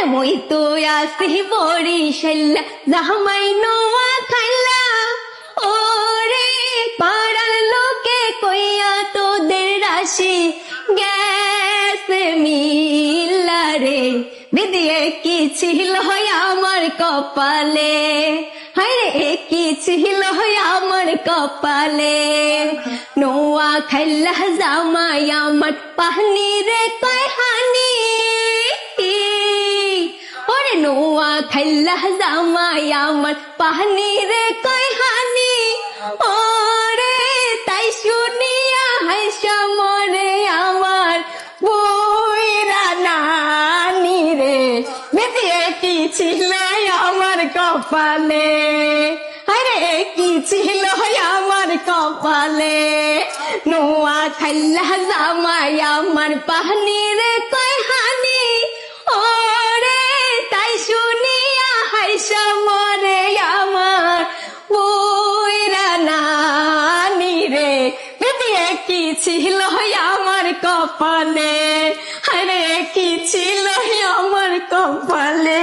মই তো আসি বরিশাল্লা জামাই নোয়া খাইলা ওরে পাড়ার লোকে কইয়া তোদের রাশি গেছে মিল্লা রে বিদিয়ে কি ছিল আমার কপালে হায়রে কি ছিল আমার কপালে নোয়া খাইলা জামাই আমার পাহনি রে কয় হানি ওরে নোয়া খাইলা জামাই আমার পাহনি রে কয় হানি ওরে তাই শুনিয়া হাইসা মরে আমার বুইরা নানি রে বেদিয়ে কি ছিল আমার কপালে আরে কি ছিল আমার কপালে নোয়া খাইলা জামাই আমার পাহনি রে কয় হানি ওরে তাই শুনিয়া হাইসা মরে আমার বুইরা নানি রে বেদিয়ে কি ছিল আমার কপালে আরে কি ছিল আমার কপালে